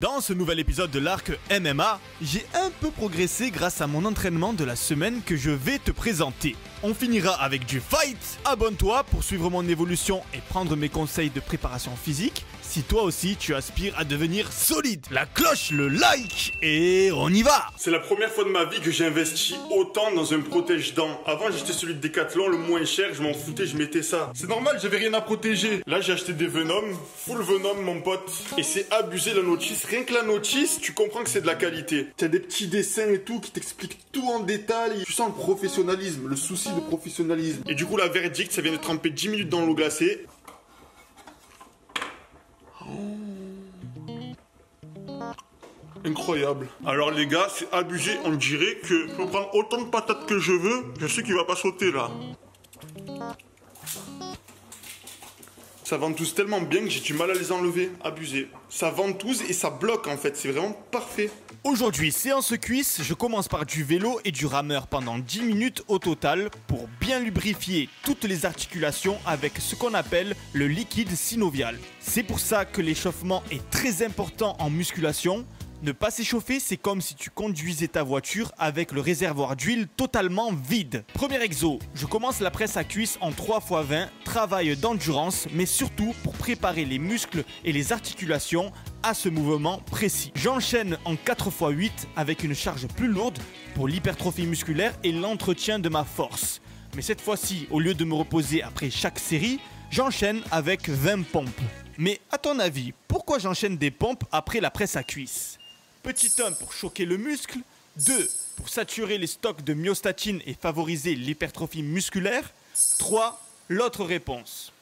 Dans ce nouvel épisode de l'arc MMA, j'ai un peu progressé grâce à mon entraînement de la semaine que je vais te présenter. On finira avec du fight. Abonne-toi pour suivre mon évolution et prendre mes conseils de préparation physique si toi aussi tu aspires à devenir solide. La cloche, le like et on y va. C'est la première fois de ma vie que j'ai investi autant dans un protège-dents. Avant j'achetais celui de Decathlon, le moins cher, je m'en foutais, je mettais ça. C'est normal, j'avais rien à protéger. Là j'ai acheté des Venom, full Venom mon pote. Et c'est abusé la notice. Rien que la notice, tu comprends que c'est de la qualité. T'as des petits dessins et tout qui t'expliquent tout en détail. Tu sens le professionnalisme, le souci de professionnalisme. Et du coup la verdict, ça vient de tremper 10 minutes dans l'eau glacée. Incroyable. Alors les gars, c'est abusé. On dirait que je peux prendre autant de patates que je veux. Je sais qu'il va pas sauter là. Ça ventouse tellement bien que j'ai du mal à les enlever. Abusé. Ça ventouse et ça bloque en fait. C'est vraiment parfait. Aujourd'hui, séance cuisse, je commence par du vélo et du rameur pendant 10 minutes au total pour bien lubrifier toutes les articulations avec ce qu'on appelle le liquide synovial. C'est pour ça que l'échauffement est très important en musculation. Ne pas s'échauffer, c'est comme si tu conduisais ta voiture avec le réservoir d'huile totalement vide. Premier exo, je commence la presse à cuisse en 3x20, travail d'endurance, mais surtout pour préparer les muscles et les articulations à ce mouvement précis. J'enchaîne en 4x8 avec une charge plus lourde pour l'hypertrophie musculaire et l'entretien de ma force. Mais cette fois-ci, au lieu de me reposer après chaque série, j'enchaîne avec 20 pompes. Mais à ton avis, pourquoi j'enchaîne des pompes après la presse à cuisse ? Petit 1 pour choquer le muscle, 2 pour saturer les stocks de myostatine et favoriser l'hypertrophie musculaire, 3 l'autre réponse.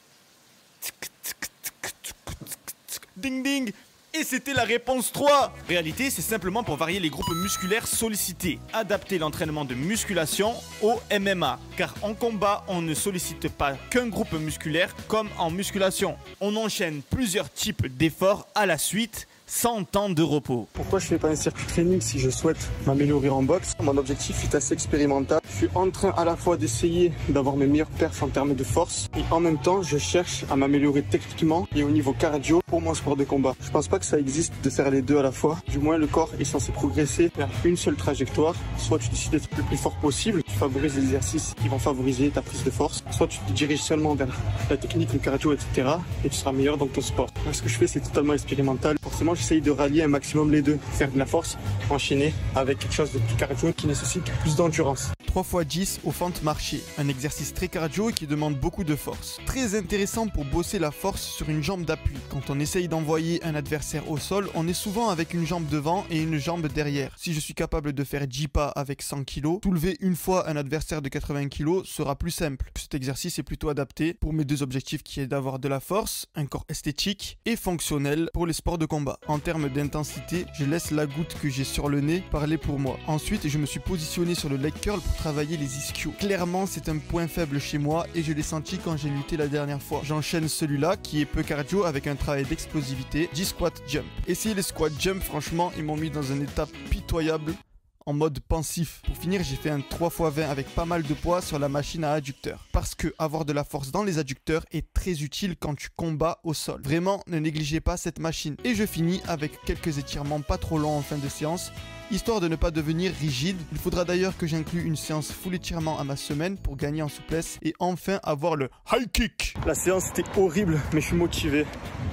Ding ding. Et c'était la réponse 3. En réalité, c'est simplement pour varier les groupes musculaires sollicités, adapter l'entraînement de musculation au MMA, car en combat, on ne sollicite pas qu'un groupe musculaire comme en musculation. On enchaîne plusieurs types d'efforts à la suite, sans temps de repos. Pourquoi je fais pas un circuit training si je souhaite m'améliorer en boxe? Mon objectif est assez expérimental. Je suis en train à la fois d'essayer d'avoir mes meilleures perfs en termes de force et en même temps je cherche à m'améliorer techniquement et au niveau cardio pour mon sport de combat. Je pense pas que ça existe de faire les deux à la fois. Du moins le corps est censé progresser vers une seule trajectoire. Soit tu décides d'être le plus fort possible, tu favorises les exercices qui vont favoriser ta prise de force. Soit tu te diriges seulement vers la technique, le cardio, etc. et tu seras meilleur dans ton sport. Moi, ce que je fais c'est totalement expérimental. Forcément j'essaye de rallier un maximum les deux, faire de la force, enchaîner avec quelque chose de plus cardio qui nécessite plus d'endurance. 3x10 aux fentes marchées, un exercice très cardio et qui demande beaucoup de force. Très intéressant pour bosser la force sur une jambe d'appui. Quand on essaye d'envoyer un adversaire au sol, on est souvent avec une jambe devant et une jambe derrière. Si je suis capable de faire 10 pas avec 100 kg, soulever une fois un adversaire de 80 kg sera plus simple. Cet exercice est plutôt adapté pour mes deux objectifs qui est d'avoir de la force, un corps esthétique et fonctionnel pour les sports de combat. En termes d'intensité, je laisse la goutte que j'ai sur le nez parler pour moi. Ensuite, je me suis positionné sur le leg curl pour travailler les ischios. Clairement, c'est un point faible chez moi et je l'ai senti quand j'ai lutté la dernière fois. J'enchaîne celui-là qui est peu cardio avec un travail d'explosivité, 10 squat jump. Essayez les squat jump, franchement, ils m'ont mis dans un état pitoyable. En mode pensif. Pour finir, j'ai fait un 3x20 avec pas mal de poids sur la machine à adducteurs. Parce que avoir de la force dans les adducteurs est très utile quand tu combats au sol. Vraiment, ne négligez pas cette machine. Et je finis avec quelques étirements pas trop longs en fin de séance, histoire de ne pas devenir rigide. Il faudra d'ailleurs que j'inclue une séance full étirement à ma semaine pour gagner en souplesse et enfin avoir le high kick. La séance était horrible, mais je suis motivé.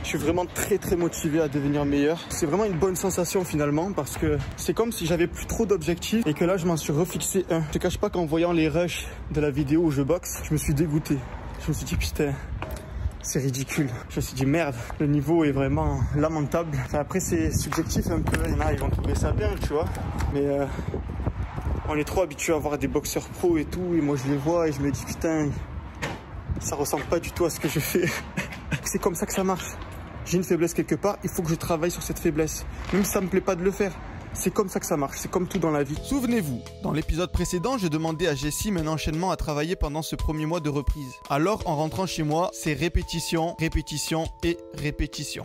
Je suis vraiment très motivé à devenir meilleur. C'est vraiment une bonne sensation finalement parce que c'est comme si j'avais plus trop d'objectifs et que là je m'en suis refixé un. Je te cache pas qu'en voyant les rushs de la vidéo où je boxe, je me suis dégoûté. Je me suis dit putain, c'est ridicule. Je me suis dit merde, le niveau est vraiment lamentable. Enfin, après c'est subjectif un peu, il y en a ils vont trouver ça bien tu vois. Mais on est trop habitué à voir des boxeurs pros et tout et moi je les vois et je me dis putain, ça ressemble pas du tout à ce que je fais. C'est comme ça que ça marche. J'ai une faiblesse quelque part, il faut que je travaille sur cette faiblesse. Même si ça me plaît pas de le faire. C'est comme ça que ça marche, c'est comme tout dans la vie. Souvenez-vous, dans l'épisode précédent, je demandais à Jessim un enchaînement à travailler pendant ce premier mois de reprise. Alors, en rentrant chez moi, c'est répétition, répétition et répétition.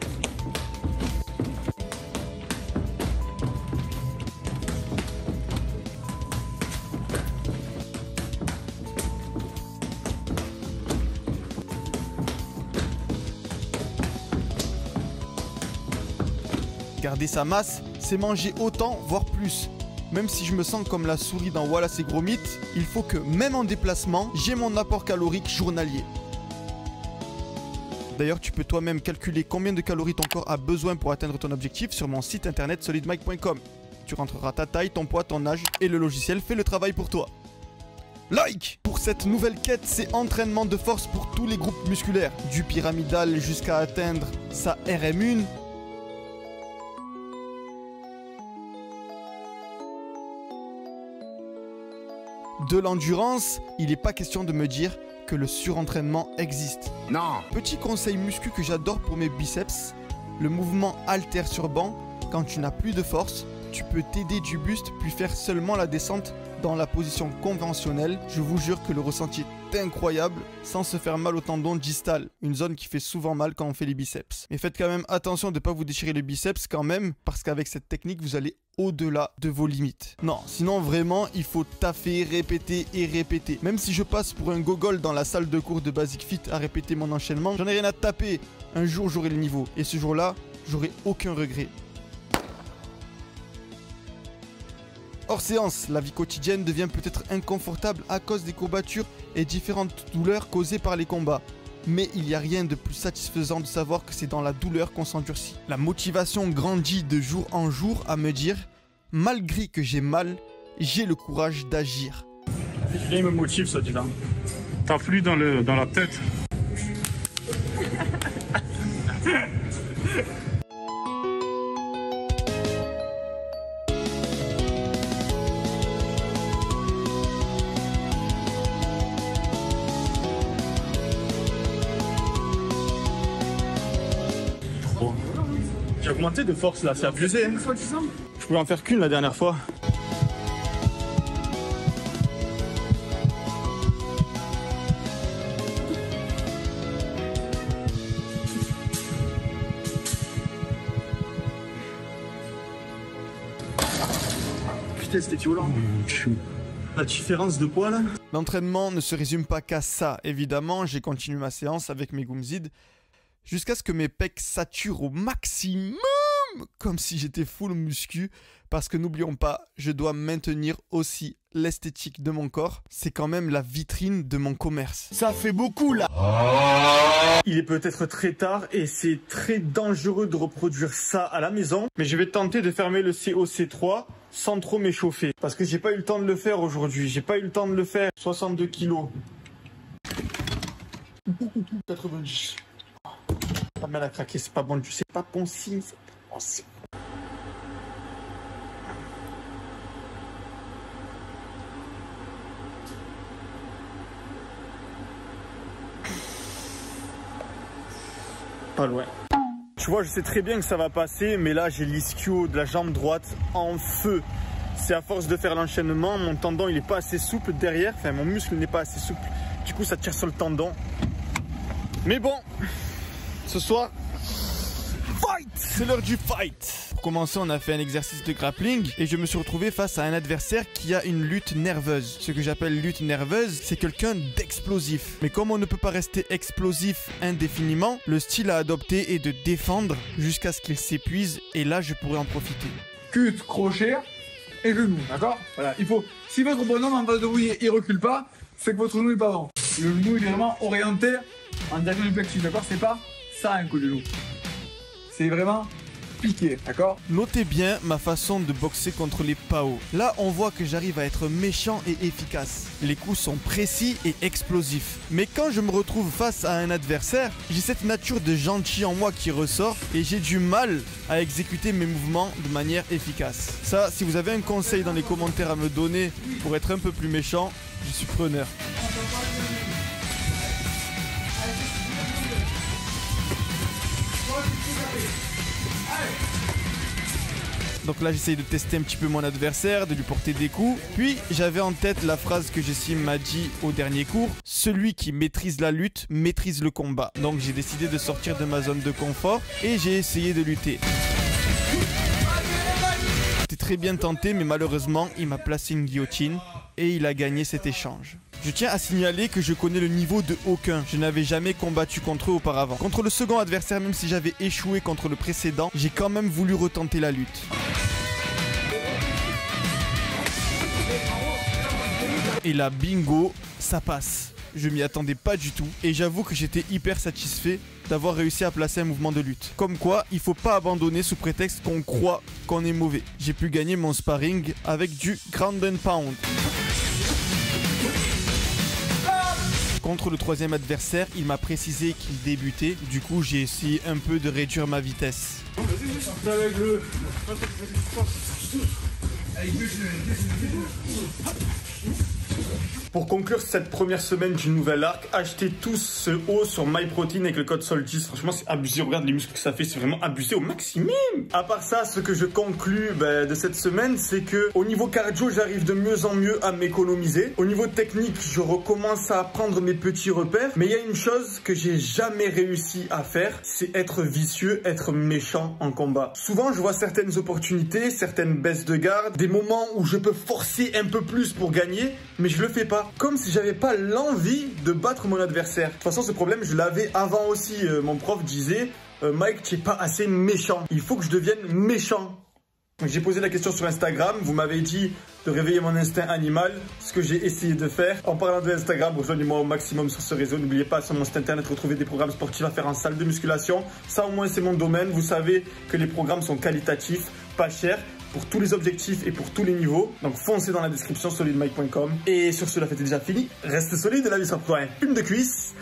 Garder sa masse, c'est manger autant, voire plus. Même si je me sens comme la souris dans Wallace et Gromit, il faut que, même en déplacement, j'ai mon apport calorique journalier. D'ailleurs, tu peux toi-même calculer combien de calories ton corps a besoin pour atteindre ton objectif sur mon site internet solidmike.com. Tu rentreras ta taille, ton poids, ton âge et le logiciel fait le travail pour toi. Like! Pour cette nouvelle quête, c'est entraînement de force pour tous les groupes musculaires, du pyramidal jusqu'à atteindre sa RM1. De l'endurance, il n'est pas question de me dire que le surentraînement existe. Non. Petit conseil muscu que j'adore pour mes biceps, le mouvement haltère sur banc. Quand tu n'as plus de force, tu peux t'aider du buste puis faire seulement la descente dans la position conventionnelle. Je vous jure que le ressenti est incroyable sans se faire mal au tendon distal, une zone qui fait souvent mal quand on fait les biceps. Mais faites quand même attention de ne pas vous déchirer le biceps quand même, parce qu'avec cette technique, vous allez au-delà de vos limites. Non, sinon vraiment, il faut taffer, répéter et répéter. Même si je passe pour un gogol dans la salle de cours de Basic Fit à répéter mon enchaînement, j'en ai rien à taper. Un jour, j'aurai le niveau. Et ce jour-là, j'aurai aucun regret. Hors séance, la vie quotidienne devient peut-être inconfortable à cause des courbatures et différentes douleurs causées par les combats. Mais il n'y a rien de plus satisfaisant de savoir que c'est dans la douleur qu'on s'endurcit. La motivation grandit de jour en jour à me dire, malgré que j'ai mal, j'ai le courage d'agir. Il me motive, ça, dis-là. T'as plus dans la tête. J'ai augmenté de force là, c'est abusé. Hein. Je pouvais en faire qu'une la dernière fois. Putain, c'était violent. La différence de poids là. L'entraînement ne se résume pas qu'à ça. Évidemment, j'ai continué ma séance avec mes Goomzid jusqu'à ce que mes pecs saturent au maximum, comme si j'étais full muscu, parce que n'oublions pas, je dois maintenir aussi l'esthétique de mon corps. C'est quand même la vitrine de mon commerce. Ça fait beaucoup là. Il est peut-être très tard et c'est très dangereux de reproduire ça à la maison, mais je vais tenter de fermer le COC3 sans trop m'échauffer, parce que j'ai pas eu le temps de le faire aujourd'hui. J'ai pas eu le temps de le faire. 62 kilos. 90. Pas mal à craquer, c'est pas bon, c'est pas bon signe, c'est pas bon signe. Pas loin. Tu vois, je sais très bien que ça va passer, mais là j'ai l'ischio de la jambe droite en feu. C'est à force de faire l'enchaînement, mon tendon il est pas assez souple derrière, enfin mon muscle n'est pas assez souple. Du coup ça tire sur le tendon. Mais bon, ce soir, fight! C'est l'heure du fight! Pour commencer, on a fait un exercice de grappling et je me suis retrouvé face à un adversaire qui a une lutte nerveuse. Ce que j'appelle lutte nerveuse, c'est quelqu'un d'explosif. Mais comme on ne peut pas rester explosif indéfiniment, le style à adopter est de défendre jusqu'à ce qu'il s'épuise et là je pourrais en profiter. Cut, crochet et genou, d'accord? Voilà, il faut, si votre bonhomme en face de vous il recule pas, c'est que votre genou est pas bon. Le genou il est vraiment orienté en direction du plexus, d'accord? C'est pas ça un coup de genou. C'est vraiment piqué, d'accord? Notez bien ma façon de boxer contre les PAO. Là, on voit que j'arrive à être méchant et efficace. Les coups sont précis et explosifs. Mais quand je me retrouve face à un adversaire, j'ai cette nature de gentil en moi qui ressort et j'ai du mal à exécuter mes mouvements de manière efficace. Ça, si vous avez un conseil dans les commentaires à me donner pour être un peu plus méchant, je suis preneur. Donc là j'essaye de tester un petit peu mon adversaire, de lui porter des coups. Puis j'avais en tête la phrase que Jessim m'a dit au dernier cours: celui qui maîtrise la lutte maîtrise le combat. Donc j'ai décidé de sortir de ma zone de confort et j'ai essayé de lutter. J'étais très bien tenté, mais malheureusement il m'a placé une guillotine et il a gagné cet échange. Je tiens à signaler que je connais le niveau de aucun. Je n'avais jamais combattu contre eux auparavant. Contre le second adversaire, même si j'avais échoué contre le précédent, j'ai quand même voulu retenter la lutte. Et là, bingo, ça passe. Je m'y attendais pas du tout et j'avoue que j'étais hyper satisfait d'avoir réussi à placer un mouvement de lutte. Comme quoi, il faut pas abandonner sous prétexte qu'on croit qu'on est mauvais. J'ai pu gagner mon sparring avec du ground and pound. Contre le troisième adversaire, il m'a précisé qu'il débutait. Du coup, j'ai essayé un peu de réduire ma vitesse. Pour conclure cette première semaine du nouvel arc, achetez tous ce haut sur MyProtein avec le code SOLSTICE. Franchement, c'est abusé. Regarde les muscles que ça fait, c'est vraiment abusé au maximum. À part ça, ce que je conclus de cette semaine, c'est que au niveau cardio, j'arrive de mieux en mieux à m'économiser. Au niveau technique, je recommence à prendre mes petits repères. Mais il y a une chose que j'ai jamais réussi à faire, c'est être vicieux, être méchant en combat. Souvent, je vois certaines opportunités, certaines baisses de garde, des moments où je peux forcer un peu plus pour gagner, mais je le fais pas. Comme si j'avais pas l'envie de battre mon adversaire. De toute façon, ce problème, je l'avais avant aussi. Mon prof disait, Mike, tu es pas assez méchant. Il faut que je devienne méchant. J'ai posé la question sur Instagram. Vous m'avez dit de réveiller mon instinct animal. Ce que j'ai essayé de faire. En parlant de Instagram, rejoignez-moi au maximum sur ce réseau. N'oubliez pas sur mon site internet, retrouver des programmes sportifs à faire en salle de musculation. Ça, au moins, c'est mon domaine. Vous savez que les programmes sont qualitatifs, pas chers, pour tous les objectifs et pour tous les niveaux. Donc foncez dans la description solidemike.com. Et sur ce, la fête est déjà finie. Reste solide, la vie sera pour un film de cuisse.